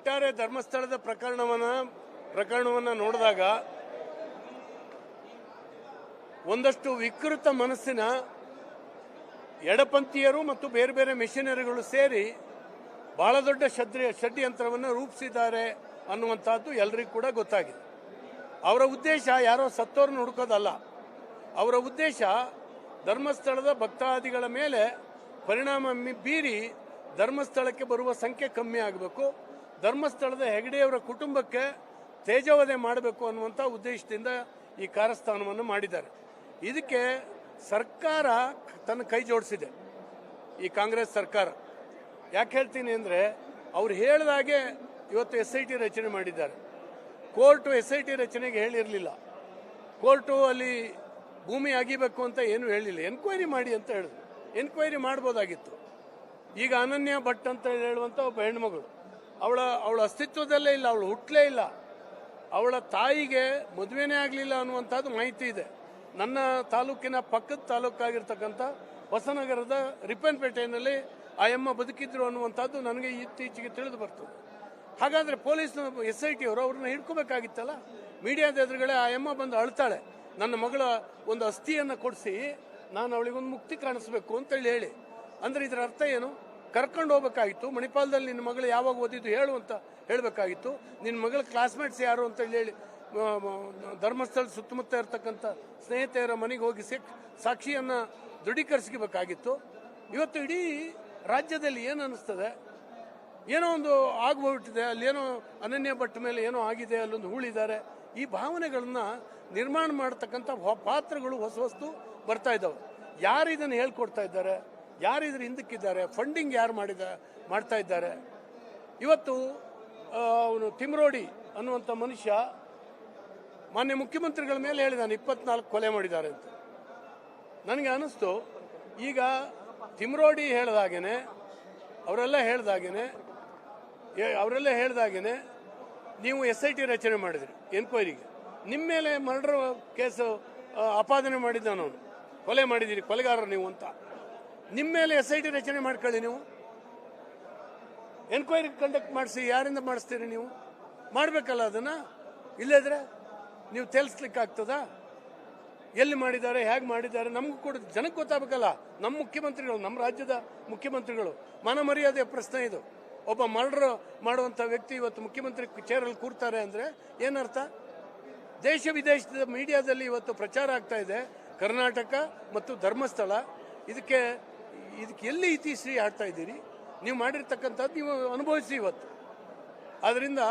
ಒಟ್ಟಾರೆ ಧರ್ಮಸ್ಥಳದ ಪ್ರಕರಣವನ್ನು ನೋಡಿದಾಗ ಒಂದಷ್ಟು ವಿಕೃತ ಮನಸ್ಸಿನ ಎಡಪಂಥೀಯರು ಮತ್ತು ಬೇರೆ ಬೇರೆ ಮಿಷನರಿಗಳು ಸೇರಿ ಬಹಳ ದೊಡ್ಡ ಷಡ್ಯಂತ್ರವನ್ನು ರೂಪಿಸಿದ್ದಾರೆ ಅನ್ನುವಂಥದ್ದು ಎಲ್ಲರಿಗೂ ಕೂಡ ಗೊತ್ತಾಗಿದೆ. ಅವರ ಉದ್ದೇಶ ಯಾರೋ ಸತ್ತೋರನ್ನು ಹುಡುಕೋದಲ್ಲ. ಅವರ ಉದ್ದೇಶ ಧರ್ಮಸ್ಥಳದ ಭಕ್ತಾದಿಗಳ ಮೇಲೆ ಪರಿಣಾಮ ಬೀರಿ ಧರ್ಮಸ್ಥಳಕ್ಕೆ ಬರುವ ಸಂಖ್ಯೆ ಕಮ್ಮಿ ಆಗಬೇಕು, ಧರ್ಮಸ್ಥಳದ ಹೆಗಡೆಯವರ ಕುಟುಂಬಕ್ಕೆ ತೇಜೋವಧೆ ಮಾಡಬೇಕು ಅನ್ನುವಂಥ ಉದ್ದೇಶದಿಂದ ಈ ಕಾರಸ್ಥಾನವನ್ನು ಮಾಡಿದ್ದಾರೆ. ಇದಕ್ಕೆ ಸರ್ಕಾರ ತನ್ನ ಕೈ ಜೋಡಿಸಿದೆ, ಈ ಕಾಂಗ್ರೆಸ್ ಸರ್ಕಾರ. ಯಾಕೆ ಹೇಳ್ತೀನಿ ಅಂದರೆ, ಅವ್ರು ಹೇಳಿದಾಗೆ ಇವತ್ತು SIT ರಚನೆ ಮಾಡಿದ್ದಾರೆ. ಕೋರ್ಟು SIT ರಚನೆಗೆ ಹೇಳಿರಲಿಲ್ಲ. ಕೋರ್ಟು ಅಲ್ಲಿ ಭೂಮಿ ಅಗಿಬೇಕು ಅಂತ ಏನು ಹೇಳಿಲ್ಲ, ಎನ್ಕ್ವೈರಿ ಮಾಡಿ ಅಂತ ಹೇಳಿದ್ರು. ಎನ್ಕ್ವೈರಿ ಮಾಡ್ಬೋದಾಗಿತ್ತು. ಈಗ ಅನನ್ಯ ಭಟ್ ಅಂತ ಹೇಳುವಂಥ ಒಬ್ಬ ಹೆಣ್ಮಗಳು, ಅವಳ ಅಸ್ತಿತ್ವದಲ್ಲೇ ಇಲ್ಲ, ಅವಳು ಹುಟ್ಟಲೇ ಇಲ್ಲ, ಅವಳ ತಾಯಿಗೆ ಮದುವೆನೇ ಆಗಲಿಲ್ಲ ಅನ್ನುವಂಥದ್ದು ಮಾಹಿತಿ ಇದೆ. ನನ್ನ ತಾಲೂಕಿನ ಪಕ್ಕದ ತಾಲೂಕಾಗಿರ್ತಕ್ಕಂಥ ಹೊಸನಗರದ ರಿಪ್ಪನ್ಪೇಟೆಯಲ್ಲಿ ಆ ಅಮ್ಮ ಬದುಕಿದ್ರು ಅನ್ನುವಂಥದ್ದು ನನಗೆ ಇತ್ತೀಚೆಗೆ ತಿಳಿದು ಬರ್ತದೆ. ಹಾಗಾದರೆ ಪೊಲೀಸ್ SIT ಅವರು ಅವ್ರನ್ನ ಹಿಡ್ಕೋಬೇಕಾಗಿತ್ತಲ್ಲ. ಮೀಡಿಯಾದ ಎದುರುಗಡೆ ಆ ಅಮ್ಮ ಬಂದು ಅಳ್ತಾಳೆ, ನನ್ನ ಮಗಳ ಒಂದು ಅಸ್ಥಿಯನ್ನು ಕೊಡಿಸಿ ನಾನು ಅವಳಿಗೊಂದು ಮುಕ್ತಿ ಕಾಣಿಸ್ಬೇಕು ಅಂತೇಳಿ ಹೇಳಿ. ಅಂದರೆ ಇದರ ಅರ್ಥ ಏನು? ಕರ್ಕೊಂಡು ಹೋಗ್ಬೇಕಾಗಿತ್ತು. ಮಣಿಪಾಲದಲ್ಲಿ ನಿನ್ನ ಮಗಳು ಯಾವಾಗ ಓದಿದ್ದು ಹೇಳು ಅಂತ ಹೇಳಬೇಕಾಗಿತ್ತು. ನಿನ್ನ ಮಗಳ ಕ್ಲಾಸ್ಮೇಟ್ಸ್ ಯಾರು ಅಂತೇಳಿ ಹೇಳಿ ಧರ್ಮಸ್ಥಳ ಸುತ್ತಮುತ್ತ ಇರತಕ್ಕಂಥ ಸ್ನೇಹಿತೆಯರ ಮನೆಗೆ ಹೋಗಿ ಸಾಕ್ಷಿಯನ್ನು ದೃಢೀಕರಿಸಬೇಕಾಗಿತ್ತು. ಇವತ್ತು ಇಡೀ ರಾಜ್ಯದಲ್ಲಿ ಏನು ಅನ್ನಿಸ್ತದೆ, ಏನೋ ಒಂದು ಆಗ್ಬಿಟ್ಟಿದೆ, ಅಲ್ಲೇನೋ ಅನನ್ಯ ಭಟ್ ಮೇಲೆ ಏನೋ ಆಗಿದೆ, ಅಲ್ಲೊಂದು ಹೂಳಿದ್ದಾರೆ. ಈ ಭಾವನೆಗಳನ್ನ ನಿರ್ಮಾಣ ಮಾಡತಕ್ಕಂಥ ಪಾತ್ರಗಳು ಹೊಸ ಬರ್ತಾ ಇದ್ದಾವೆ. ಯಾರು ಇದನ್ನು ಹೇಳ್ಕೊಡ್ತಾ ಇದ್ದಾರೆ, ಯಾರು ಇದ್ರ ಹಿಂದಕ್ಕಿದ್ದಾರೆ, ಫಂಡಿಂಗ್ ಯಾರು ಮಾಡ್ತಾ ಇದ್ದಾರೆ? ಇವತ್ತು ಅವನು ತಿಮ್ರೋಡಿ ಅನ್ನುವಂಥ ಮನುಷ್ಯ ಮಾನ್ಯ ಮುಖ್ಯಮಂತ್ರಿಗಳ ಮೇಲೆ ಹೇಳಿದಾನೆ 24 ಕೊಲೆ ಮಾಡಿದ್ದಾರೆ ಅಂತ. ನನಗೆ ಅನಿಸ್ತು, ಈಗ ತಿಮ್ರೋಡಿ ಹೇಳ್ದಾಗೇನೆ ಅವರೆಲ್ಲ ಹೇಳ್ದಾಗೇನೆ ನೀವು SIT ರಚನೆ ಮಾಡಿದ್ರಿ ಎನ್ಕ್ವೈರಿಗೆ. ನಿಮ್ಮ ಮೇಲೆ ಮರ್ಡರ್ ಕೇಸು ಆಪಾದನೆ ಮಾಡಿದ್ದಾನು, ಕೊಲೆ ಮಾಡಿದ್ದೀರಿ, ಕೊಲೆಗಾರರು ನೀವು ಅಂತ. ನಿಮ್ಮ ಮೇಲೆ SIT ರಚನೆ ಮಾಡ್ಕೊಳ್ಳಿ, ನೀವು ಎನ್ಕ್ವೈರಿ ಕಂಡಕ್ಟ್ ಮಾಡಿಸಿ. ಯಾರಿಂದ ಮಾಡಿಸ್ತೀರಿ ನೀವು? ಮಾಡಬೇಕಲ್ಲ ಅದನ್ನು. ಇಲ್ಲದ್ರೆ ನೀವು ತೇಲ್ಸ್ಲಿಕ್ಕೆ ಆಗ್ತದಾ? ಎಲ್ಲಿ ಮಾಡಿದ್ದಾರೆ, ಹೇಗೆ ಮಾಡಿದ್ದಾರೆ, ನಮಗೂ ಕೂಡ ಜನಕ್ಕೆ ಗೊತ್ತಾಗಬೇಕಲ್ಲ. ನಮ್ಮ ಮುಖ್ಯಮಂತ್ರಿಗಳು, ನಮ್ಮ ರಾಜ್ಯದ ಮುಖ್ಯಮಂತ್ರಿಗಳು, ಮಾನ ಮರ್ಯಾದೆಯ ಪ್ರಶ್ನೆ ಇದು. ಒಬ್ಬ ಮರ್ಡರ್ ಮಾಡುವಂಥ ವ್ಯಕ್ತಿ ಇವತ್ತು ಮುಖ್ಯಮಂತ್ರಿ ಚೇರಲ್ಲಿ ಕೂರ್ತಾರೆ ಅಂದರೆ ಏನರ್ಥ? ದೇಶ ವಿದೇಶದ ಮೀಡಿಯಾದಲ್ಲಿ ಇವತ್ತು ಪ್ರಚಾರ ಆಗ್ತಾ ಇದೆ ಕರ್ನಾಟಕ ಮತ್ತು ಧರ್ಮಸ್ಥಳ. ಇದಕ್ಕೆ ಎಲ್ಲಿ ಇತಿಶ್ರೀ ಆಡ್ತಾ ಇದ್ದೀರಿ? ನೀವು ಮಾಡಿರ್ತಕ್ಕಂಥದ್ದು ನೀವು ಅನುಭವಿಸಿ ಇವತ್ತು. ಆದ್ದರಿಂದ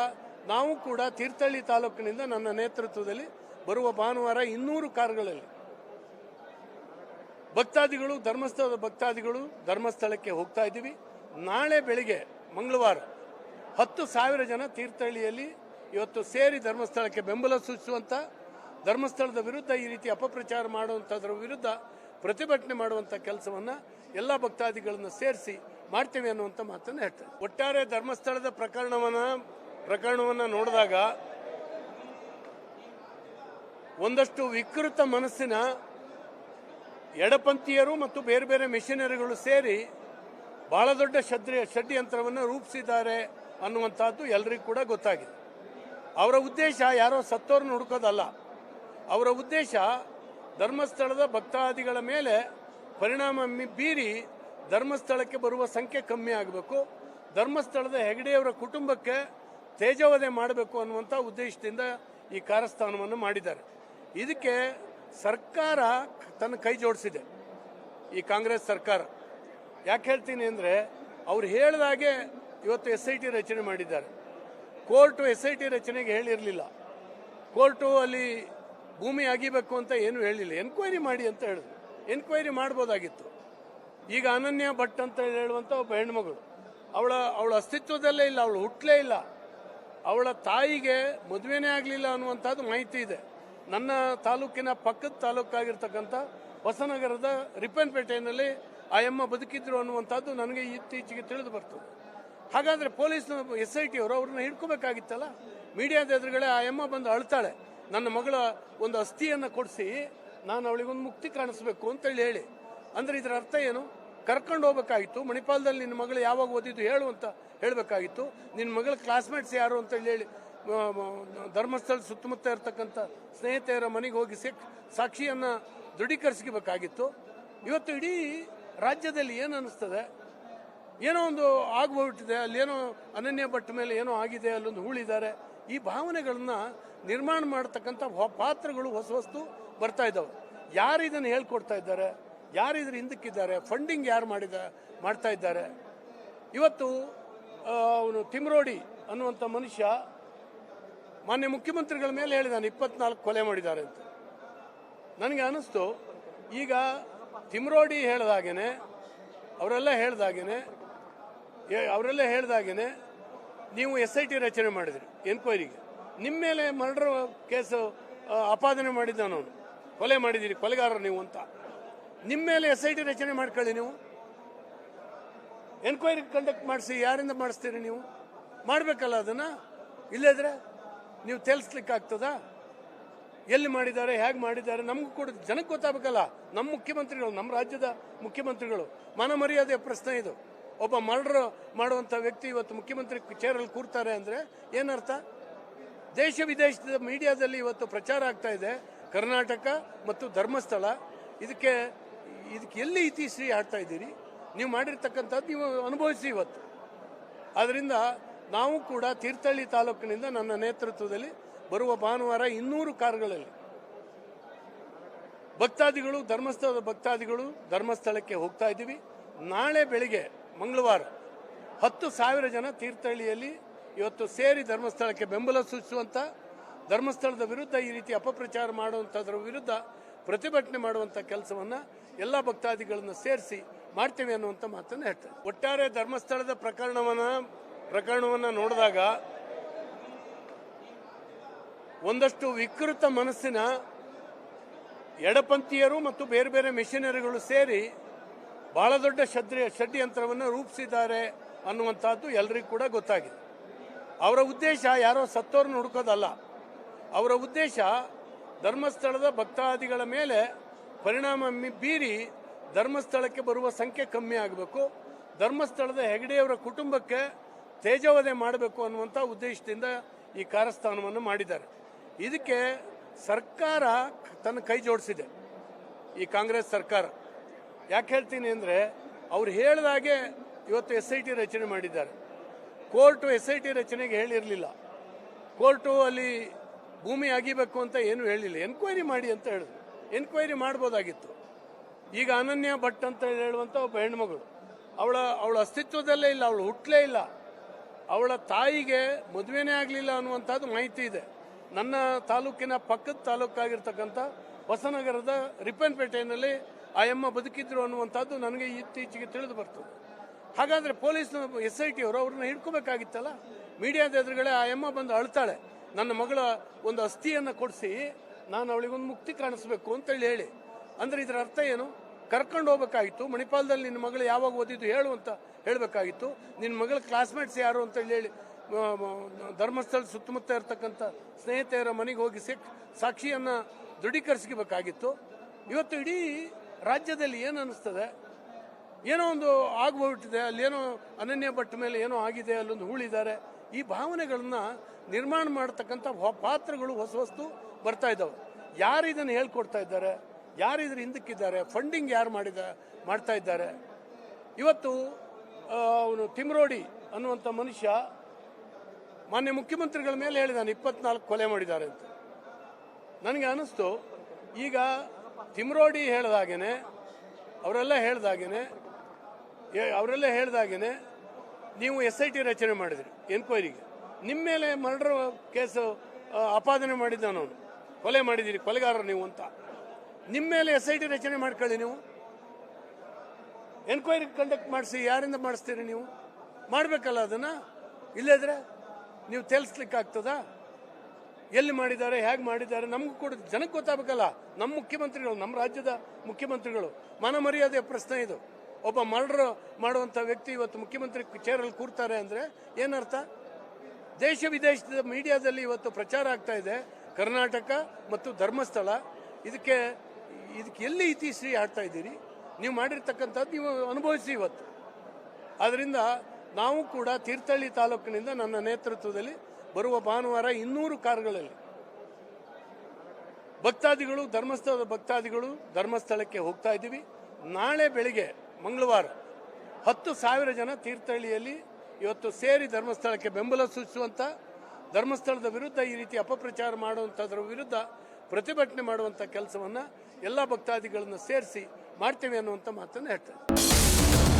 ನಾವು ಕೂಡ ತೀರ್ಥಹಳ್ಳಿ ತಾಲೂಕಿನಿಂದ ನನ್ನ ನೇತೃತ್ವದಲ್ಲಿ ಬರುವ ಭಾನುವಾರ 200 ಕಾರುಗಳಲ್ಲಿ ಧರ್ಮಸ್ಥಳದ ಭಕ್ತಾದಿಗಳು ಧರ್ಮಸ್ಥಳಕ್ಕೆ ಹೋಗ್ತಾ ಇದ್ದೀವಿ. ನಾಳೆ ಬೆಳಿಗ್ಗೆ ಮಂಗಳವಾರ 10,000 ಜನ ತೀರ್ಥಹಳ್ಳಿಯಲ್ಲಿ ಇವತ್ತು ಸೇರಿ ಧರ್ಮಸ್ಥಳಕ್ಕೆ ಬೆಂಬಲ ಸೂಚಿಸುವಂಥ, ಧರ್ಮಸ್ಥಳದ ವಿರುದ್ಧ ಈ ರೀತಿ ಅಪಪ್ರಚಾರ ಮಾಡುವಂಥದ್ರ ವಿರುದ್ಧ ಪ್ರತಿಭಟನೆ ಮಾಡುವಂಥ ಕೆಲಸವನ್ನು ಎಲ್ಲ ಭಕ್ತಾದಿಗಳನ್ನು ಸೇರಿಸಿ ಮಾಡ್ತೇವೆ ಅನ್ನುವಂಥ ಮಾತನ್ನು ಹೇಳ್ತಾರೆ. ಒಟ್ಟಾರೆ ಧರ್ಮಸ್ಥಳದ ಪ್ರಕರಣವನ್ನು ನೋಡಿದಾಗ ಒಂದಷ್ಟು ವಿಕೃತ ಮನಸ್ಸಿನ ಎಡಪಂಥೀಯರು ಮತ್ತು ಬೇರೆ ಬೇರೆ ಮಿಷನರಿಗಳು ಸೇರಿ ಬಹಳ ದೊಡ್ಡ ಷಡ್ಯಂತ್ರವನ್ನು ರೂಪಿಸಿದ್ದಾರೆ ಅನ್ನುವಂಥದ್ದು ಎಲ್ಲರಿಗೂ ಕೂಡ ಗೊತ್ತಾಗಿದೆ. ಅವರ ಉದ್ದೇಶ ಯಾರೋ ಸತ್ತೋರನ್ನು ಹುಡುಕೋದಲ್ಲ. ಅವರ ಉದ್ದೇಶ ಧರ್ಮಸ್ಥಳದ ಭಕ್ತಾದಿಗಳ ಮೇಲೆ ಪರಿಣಾಮ ಬೀರಿ ಧರ್ಮಸ್ಥಳಕ್ಕೆ ಬರುವ ಸಂಖ್ಯೆ ಕಮ್ಮಿ ಆಗಬೇಕು, ಧರ್ಮಸ್ಥಳದ ಹೆಗಡೆಯವರ ಕುಟುಂಬಕ್ಕೆ ತೇಜೋವಧೆ ಮಾಡಬೇಕು ಅನ್ನುವಂಥ ಉದ್ದೇಶದಿಂದ ಈ ಕಾರಸ್ಥಾನವನ್ನು ಮಾಡಿದ್ದಾರೆ. ಇದಕ್ಕೆ ಸರ್ಕಾರ ತನ್ನ ಕೈ ಜೋಡಿಸಿದೆ, ಈ ಕಾಂಗ್ರೆಸ್ ಸರ್ಕಾರ. ಯಾಕೆ ಹೇಳ್ತೀನಿ ಅಂದರೆ, ಅವ್ರು ಹೇಳಿದಾಗೆ ಇವತ್ತು SIT ರಚನೆ ಮಾಡಿದ್ದಾರೆ. ಕೋರ್ಟು SIT ರಚನೆಗೆ ಹೇಳಿರಲಿಲ್ಲ. ಕೋರ್ಟು ಅಲ್ಲಿ ಭೂಮಿ ಅಗಿಬೇಕು ಅಂತ ಏನು ಹೇಳಿಲ್ಲ, ಎನ್ಕ್ವೈರಿ ಮಾಡಿ ಅಂತ ಹೇಳಿದ್ರು. ಎನ್ಕ್ವೈರಿ ಮಾಡ್ಬೋದಾಗಿತ್ತು. ಈಗ ಅನನ್ಯ ಭಟ್ ಅಂತ ಹೇಳುವಂಥ ಒಬ್ಬ ಹೆಣ್ಮಗಳು, ಅವಳ ಅಸ್ತಿತ್ವದಲ್ಲೇ ಇಲ್ಲ, ಅವಳು ಹುಟ್ಟಲೇ ಇಲ್ಲ, ಅವಳ ತಾಯಿಗೆ ಮದುವೆನೇ ಆಗಲಿಲ್ಲ ಅನ್ನುವಂಥದ್ದು ಮಾಹಿತಿ ಇದೆ. ನನ್ನ ತಾಲೂಕಿನ ಪಕ್ಕದ ತಾಲೂಕಾಗಿರ್ತಕ್ಕಂಥ ಹೊಸನಗರದ ರಿಪ್ಪನ್ಪೇಟೆಯಲ್ಲಿ ಆ ಅಮ್ಮ ಬದುಕಿದ್ರು ಅನ್ನುವಂಥದ್ದು ನನಗೆ ಇತ್ತೀಚೆಗೆ ತಿಳಿದು ಬರ್ತದೆ. ಹಾಗಾದರೆ ಪೊಲೀಸ್ SIT ಅವರು ಅವ್ರನ್ನ ಹಿಡ್ಕೋಬೇಕಾಗಿತ್ತಲ್ಲ. ಮೀಡಿಯಾದ ಎದುರುಗಡೆ ಆ ಅಮ್ಮ ಬಂದು ಅಳ್ತಾಳೆ, ನನ್ನ ಮಗಳ ಒಂದು ಅಸ್ಥಿಯನ್ನು ಕೊಡಿಸಿ ನಾನು ಅವಳಿಗೊಂದು ಮುಕ್ತಿ ಕಾಣಿಸ್ಬೇಕು ಅಂತೇಳಿ ಹೇಳಿ. ಅಂದರೆ ಇದರ ಅರ್ಥ ಏನು? ಕರ್ಕೊಂಡು ಹೋಗ್ಬೇಕಾಗಿತ್ತು. ಮಣಿಪಾಲದಲ್ಲಿ ನಿನ್ನ ಮಗಳು ಯಾವಾಗ ಓದಿದ್ದು ಹೇಳು ಅಂತ ಹೇಳಬೇಕಾಗಿತ್ತು. ನಿನ್ನ ಮಗಳ ಕ್ಲಾಸ್ಮೇಟ್ಸ್ ಯಾರು ಅಂತ ಹೇಳಿ ಧರ್ಮಸ್ಥಳ ಸುತ್ತಮುತ್ತ ಇರತಕ್ಕಂಥ ಸ್ನೇಹಿತೆಯರ ಮನೆಗೆ ಹೋಗಿ ಸಾಕ್ಷಿಯನ್ನು ದೃಢೀಕರಿಸಬೇಕಾಗಿತ್ತು. ಇವತ್ತು ಇಡೀ ರಾಜ್ಯದಲ್ಲಿ ಏನು ಅನ್ನಿಸ್ತದೆ, ಏನೋ ಒಂದು ಆಗ್ಬಿಟ್ಟಿದೆ, ಅಲ್ಲೇನೋ ಅನನ್ಯ ಭಟ್ ಮೇಲೆ ಏನೋ ಆಗಿದೆ, ಅಲ್ಲೊಂದು ಹೂಳಿದ್ದಾರೆ, ಈ ಭಾವನೆಗಳನ್ನ ನಿರ್ಮಾಣ ಮಾಡತಕ್ಕಂಥ ಪಾತ್ರಗಳು ಹೊಸ ಬರ್ತಾ ಇದ್ದಾವೆ. ಯಾರು ಇದನ್ನು ಹೇಳ್ಕೊಡ್ತಾ ಇದ್ದಾರೆ, ಯಾರು ಇದ್ರ ಹಿಂದಕ್ಕಿದ್ದಾರೆ, ಫಂಡಿಂಗ್ ಯಾರು ಮಾಡ್ತಾ ಇದ್ದಾರೆ. ಇವತ್ತು ಅವನು ತಿಮ್ರೋಡಿ ಅನ್ನುವಂಥ ಮನುಷ್ಯ ಮಾನ್ಯ ಮುಖ್ಯಮಂತ್ರಿಗಳ ಮೇಲೆ ಹೇಳಿದಾನೆ 24 ಕೊಲೆ ಮಾಡಿದ್ದಾರೆ ಅಂತ. ನನಗೆ ಅನಿಸ್ತು, ಈಗ ತಿಮ್ರೋಡಿ ಹೇಳ್ದಾಗೇನೆ ಅವರೆಲ್ಲ ಹೇಳ್ದಾಗೇನೆ ನೀವು SIT ರಚನೆ ಮಾಡಿದ್ರಿ ಎನ್ಕ್ವೈರಿಗೆ. ನಿಮ್ಮ ಮೇಲೆ ಮರ್ಡರ್ ಕೇಸು ಆಪಾದನೆ ಮಾಡಿದ್ದಾನವನು, ಕೊಲೆ ಮಾಡಿದ್ದೀರಿ, ಕೊಲೆಗಾರರು ನೀವು ಅಂತ. ನಿಮ್ಮ ಮೇಲೆ SIT ರಚನೆ ಮಾಡ್ಕೊಳ್ಳಿ, ನೀವು ಎನ್ಕ್ವೈರಿ ಕಂಡಕ್ಟ್ ಮಾಡಿಸಿ. ಯಾರಿಂದ ಮಾಡಿಸ್ತೀರಿ ನೀವು? ಮಾಡಬೇಕಲ್ಲ ಅದನ್ನು. ಇಲ್ಲದ್ರೆ ನೀವು ತೇಲ್ಸ್ಲಿಕ್ಕೆ ಆಗ್ತದಾ? ಎಲ್ಲಿ ಮಾಡಿದ್ದಾರೆ, ಹೇಗೆ ಮಾಡಿದ್ದಾರೆ, ನಮಗೂ ಕೂಡ ಜನಕ್ಕೆ ಗೊತ್ತಾಗಬೇಕಲ್ಲ. ನಮ್ಮ ಮುಖ್ಯಮಂತ್ರಿಗಳು, ನಮ್ಮ ರಾಜ್ಯದ ಮುಖ್ಯಮಂತ್ರಿಗಳು, ಮಾನ ಮರ್ಯಾದೆಯ ಪ್ರಶ್ನೆ ಇದು. ಒಬ್ಬ ಮರ್ಡರ್ ಮಾಡುವಂಥ ವ್ಯಕ್ತಿ ಇವತ್ತು ಮುಖ್ಯಮಂತ್ರಿ ಚೇರಲ್ಲಿ ಕೂರ್ತಾರೆ ಅಂದರೆ ಏನರ್ಥ? ದೇಶ ವಿದೇಶದ ಮೀಡಿಯಾದಲ್ಲಿ ಇವತ್ತು ಪ್ರಚಾರ ಆಗ್ತಾ ಇದೆ, ಕರ್ನಾಟಕ ಮತ್ತು ಧರ್ಮಸ್ಥಳ ಇದಕ್ಕೆ ಎಲ್ಲಿ ಇತಿಶ್ರೀ ಆಡ್ತಾ ಇದ್ದೀರಿ? ನೀವು ಮಾಡಿರ್ತಕ್ಕಂಥದ್ದು ನೀವು ಅನುಭವಿಸಿ ಇವತ್ತು. ಆದ್ದರಿಂದ ನಾವು ಕೂಡ ತೀರ್ಥಹಳ್ಳಿ ತಾಲೂಕಿನಿಂದ ನನ್ನ ನೇತೃತ್ವದಲ್ಲಿ ಬರುವ ಭಾನುವಾರ 200 ಕಾರುಗಳಲ್ಲಿ ಭಕ್ತಾದಿಗಳು, ಧರ್ಮಸ್ಥಳದ ಭಕ್ತಾದಿಗಳು ಧರ್ಮಸ್ಥಳಕ್ಕೆ ಹೋಗ್ತಾ ಇದ್ದೀವಿ. ನಾಳೆ ಬೆಳಿಗ್ಗೆ ಮಂಗಳವಾರ 10,000 ಜನ ತೀರ್ಥಹಳ್ಳಿಯಲ್ಲಿ ಇವತ್ತು ಸೇರಿ ಧರ್ಮಸ್ಥಳಕ್ಕೆ ಬೆಂಬಲ ಸೂಚಿಸುವಂಥ, ಧರ್ಮಸ್ಥಳದ ವಿರುದ್ಧ ಈ ರೀತಿ ಅಪಪ್ರಚಾರ ಮಾಡುವಂಥದ್ರ ವಿರುದ್ಧ ಪ್ರತಿಭಟನೆ ಮಾಡುವಂಥ ಕೆಲಸವನ್ನು ಎಲ್ಲ ಭಕ್ತಾದಿಗಳನ್ನು ಸೇರಿಸಿ ಮಾಡ್ತೇವೆ ಅನ್ನುವಂಥ ಮಾತನ್ನು ಹೇಳ್ತಾರೆ. ಒಟ್ಟಾರೆ ಧರ್ಮಸ್ಥಳದ ಪ್ರಕರಣವನ್ನು ನೋಡಿದಾಗ ಒಂದಷ್ಟು ವಿಕೃತ ಮನಸ್ಸಿನ ಎಡಪಂಥೀಯರು ಮತ್ತು ಬೇರೆ ಬೇರೆ ಮಿಷನರಿಗಳು ಸೇರಿ ಬಹಳ ದೊಡ್ಡ ಷಡ್ಯಂತ್ರವನ್ನು ರೂಪಿಸಿದ್ದಾರೆ ಅನ್ನುವಂಥದ್ದು ಎಲ್ಲರಿಗೂ ಕೂಡ ಗೊತ್ತಾಗಿದೆ. ಅವರ ಉದ್ದೇಶ ಯಾರೋ ಸತ್ತೋರನ್ನು ಹುಡುಕೋದಲ್ಲ. ಅವರ ಉದ್ದೇಶ ಧರ್ಮಸ್ಥಳದ ಭಕ್ತಾದಿಗಳ ಮೇಲೆ ಪರಿಣಾಮ ಬೀರಿ ಧರ್ಮಸ್ಥಳಕ್ಕೆ ಬರುವ ಸಂಖ್ಯೆ ಕಮ್ಮಿ ಆಗಬೇಕು, ಧರ್ಮಸ್ಥಳದ ಹೆಗಡೆಯವರ ಕುಟುಂಬಕ್ಕೆ ತೇಜೋವಧೆ ಮಾಡಬೇಕು ಅನ್ನುವಂಥ ಉದ್ದೇಶದಿಂದ ಈ ಕಾರಸ್ಥಾನವನ್ನು ಮಾಡಿದ್ದಾರೆ. ಇದಕ್ಕೆ ಸರ್ಕಾರ ತನ್ನ ಕೈ ಜೋಡಿಸಿದೆ, ಈ ಕಾಂಗ್ರೆಸ್ ಸರ್ಕಾರ. ಯಾಕೆ ಹೇಳ್ತೀನಿ ಅಂದರೆ, ಅವ್ರು ಹೇಳಿದಾಗೆ ಇವತ್ತು SIT ರಚನೆ ಮಾಡಿದ್ದಾರೆ. ಕೋರ್ಟು SIT ರಚನೆಗೆ ಹೇಳಿರಲಿಲ್ಲ. ಕೋರ್ಟು ಅಲ್ಲಿ ಭೂಮಿ ಅಗಿಬೇಕು ಅಂತ ಏನು ಹೇಳಿಲ್ಲ, ಎನ್ಕ್ವೈರಿ ಮಾಡಿ ಅಂತ ಹೇಳಿದ್ರು. ಎನ್ಕ್ವೈರಿ ಮಾಡ್ಬೋದಾಗಿತ್ತು. ಈಗ ಅನನ್ಯ ಭಟ್ ಅಂತ ಹೇಳುವಂಥ ಒಬ್ಬ ಹೆಣ್ಮಗಳು, ಅವಳ ಅಸ್ತಿತ್ವದಲ್ಲೇ ಇಲ್ಲ, ಅವಳು ಹುಟ್ಟಲೇ ಇಲ್ಲ, ಅವಳ ತಾಯಿಗೆ ಮದುವೆನೇ ಆಗಲಿಲ್ಲ ಅನ್ನುವಂಥದ್ದು ಮಾಹಿತಿ ಇದೆ. ನನ್ನ ತಾಲೂಕಿನ ಪಕ್ಕದ ತಾಲೂಕಾಗಿರ್ತಕ್ಕಂಥ ಹೊಸನಗರದ ರಿಪ್ಪನ್ಪೇಟೆಯಲ್ಲಿ ಆ ಅಮ್ಮ ಬದುಕಿದ್ರು ಅನ್ನುವಂಥದ್ದು ನನಗೆ ಇತ್ತೀಚೆಗೆ ತಿಳಿದು ಬರ್ತದೆ. ಹಾಗಾದರೆ ಪೊಲೀಸ್ SIT ಅವರು ಅವ್ರನ್ನ ಹಿಡ್ಕೋಬೇಕಾಗಿತ್ತಲ್ಲ. ಮೀಡಿಯಾದ ಎದುರುಗಡೆ ಆ ಅಮ್ಮ ಬಂದು ಅಳ್ತಾಳೆ, ನನ್ನ ಮಗಳ ಒಂದು ಅಸ್ಥಿಯನ್ನು ಕೊಡಿಸಿ ನಾನು ಅವಳಿಗೊಂದು ಮುಕ್ತಿ ಕಾಣಿಸ್ಬೇಕು ಅಂತೇಳಿ ಹೇಳಿ. ಅಂದರೆ ಇದರ ಅರ್ಥ ಏನು? ಕರ್ಕೊಂಡು ಹೋಗ್ಬೇಕಾಗಿತ್ತು. ಮಣಿಪಾಲದಲ್ಲಿ ನಿನ್ನ ಮಗಳು ಯಾವಾಗ ಓದಿದ್ದು ಹೇಳು ಅಂತ ಹೇಳಬೇಕಾಗಿತ್ತು. ನಿನ್ನ ಮಗಳ ಕ್ಲಾಸ್ಮೇಟ್ಸ್ ಯಾರು ಅಂತ ಹೇಳಿ ಧರ್ಮಸ್ಥಳ ಸುತ್ತಮುತ್ತ ಇರತಕ್ಕಂಥ ಸ್ನೇಹಿತೆಯರ ಮನೆಗೆ ಹೋಗಿ ಸಾಕ್ಷಿಯನ್ನು ದೃಢೀಕರಿಸಬೇಕಾಗಿತ್ತು. ಇವತ್ತು ಇಡೀ ರಾಜ್ಯದಲ್ಲಿ ಏನು ಅನ್ನಿಸ್ತದೆ, ಏನೋ ಒಂದು ಆಗ್ಬಿಟ್ಟಿದೆ, ಅಲ್ಲೇನೋ ಅನನ್ಯ ಭಟ್ ಮೇಲೆ ಏನೋ ಆಗಿದೆ, ಅಲ್ಲೊಂದು ಹೂಳಿದ್ದಾರೆ, ಈ ಭಾವನೆಗಳನ್ನ ನಿರ್ಮಾಣ ಮಾಡತಕ್ಕಂಥ ಪಾತ್ರಗಳು ಹೊಸ ಬರ್ತಾ ಇದ್ದಾವೆ. ಯಾರು ಇದನ್ನು ಹೇಳ್ಕೊಡ್ತಾ ಇದ್ದಾರೆ, ಯಾರು ಇದ್ರ ಹಿಂದಕ್ಕಿದ್ದಾರೆ, ಫಂಡಿಂಗ್ ಯಾರು ಮಾಡ್ತಾ ಇದ್ದಾರೆ. ಇವತ್ತು ಅವನು ತಿಮ್ರೋಡಿ ಅನ್ನುವಂಥ ಮನುಷ್ಯ ಮಾನ್ಯ ಮುಖ್ಯಮಂತ್ರಿಗಳ ಮೇಲೆ ಹೇಳಿದಾನೆ 24 ಕೊಲೆ ಮಾಡಿದ್ದಾರೆ ಅಂತ. ನನಗೆ ಅನಿಸ್ತು, ಈಗ ತಿಮ್ರೋಡಿ ಹೇಳ್ದಾಗೇನೆ ಅವರೆಲ್ಲ ಹೇಳ್ದಾಗೇನೆ ನೀವು SIT ರಚನೆ ಮಾಡಿದ್ರಿ ಎನ್ಕ್ವೈರಿಗೆ. ನಿಮ್ಮ ಮೇಲೆ ಮರ್ಡರ್ ಕೇಸು ಆಪಾದನೆ ಮಾಡಿದ್ದಾನವನು, ಕೊಲೆ ಮಾಡಿದ್ದೀರಿ, ಕೊಲೆಗಾರರು ನೀವು ಅಂತ. ನಿಮ್ಮ ಮೇಲೆ SIT ರಚನೆ ಮಾಡ್ಕೊಳ್ಳಿ, ನೀವು ಎನ್ಕ್ವೈರಿ ಕಂಡಕ್ಟ್ ಮಾಡಿಸಿ. ಯಾರಿಂದ ಮಾಡಿಸ್ತೀರಿ ನೀವು? ಮಾಡಬೇಕಲ್ಲ ಅದನ್ನು. ಇಲ್ಲದ್ರೆ ನೀವು ತೇಲ್ಸ್ಲಿಕ್ಕೆ ಆಗ್ತದಾ? ಎಲ್ಲಿ ಮಾಡಿದ್ದಾರೆ, ಹೇಗೆ ಮಾಡಿದ್ದಾರೆ, ನಮಗೂ ಕೂಡ ಜನಕ್ಕೆ ಗೊತ್ತಾಗಬೇಕಲ್ಲ. ನಮ್ಮ ಮುಖ್ಯಮಂತ್ರಿಗಳು, ನಮ್ಮ ರಾಜ್ಯದ ಮುಖ್ಯಮಂತ್ರಿಗಳು, ಮಾನ ಮರ್ಯಾದೆಯ ಪ್ರಶ್ನೆ ಇದು. ಒಬ್ಬ ಮರ್ಡರ್ ಮಾಡುವಂಥ ವ್ಯಕ್ತಿ ಇವತ್ತು ಮುಖ್ಯಮಂತ್ರಿ ಚೇರಲ್ಲಿ ಕೂರ್ತಾರೆ ಅಂದರೆ ಏನರ್ಥ? ದೇಶ ವಿದೇಶದ ಮೀಡಿಯಾದಲ್ಲಿ ಇವತ್ತು ಪ್ರಚಾರ ಆಗ್ತಾ ಇದೆ, ಕರ್ನಾಟಕ ಮತ್ತು ಧರ್ಮಸ್ಥಳ ಇದಕ್ಕೆ ಎಲ್ಲಿ ಇತಿಶ್ರೀ ಆಡ್ತಾ ಇದ್ದೀರಿ? ನೀವು ಮಾಡಿರ್ತಕ್ಕಂಥದ್ದು ನೀವು ಅನುಭವಿಸಿ ಇವತ್ತು. ಆದ್ದರಿಂದ ನಾವು ಕೂಡ ತೀರ್ಥಹಳ್ಳಿ ತಾಲೂಕಿನಿಂದ ನನ್ನ ನೇತೃತ್ವದಲ್ಲಿ ಬರುವ ಭಾನುವಾರ 200 ಕಾರುಗಳಲ್ಲಿ ಭಕ್ತಾದಿಗಳು, ಧರ್ಮಸ್ಥಳದ ಭಕ್ತಾದಿಗಳು ಧರ್ಮಸ್ಥಳಕ್ಕೆ ಹೋಗ್ತಾ ಇದ್ದೀವಿ. ನಾಳೆ ಬೆಳಿಗ್ಗೆ ಮಂಗಳವಾರ 10,000 ಜನ ತೀರ್ಥಹಳ್ಳಿಯಲ್ಲಿ ಇವತ್ತು ಸೇರಿ ಧರ್ಮಸ್ಥಳಕ್ಕೆ ಬೆಂಬಲ ಸೂಚಿಸುವಂಥ, ಧರ್ಮಸ್ಥಳದ ವಿರುದ್ಧ ಈ ರೀತಿ ಅಪಪ್ರಚಾರ ಮಾಡುವಂಥದ್ರ ವಿರುದ್ಧ ಪ್ರತಿಭಟನೆ ಮಾಡುವಂಥ ಕೆಲಸವನ್ನು ಎಲ್ಲ ಭಕ್ತಾದಿಗಳನ್ನು ಸೇರಿಸಿ ಮಾಡ್ತೇವೆ ಅನ್ನುವಂಥ ಮಾತನ್ನು ಹೇಳ್ತಾರೆ.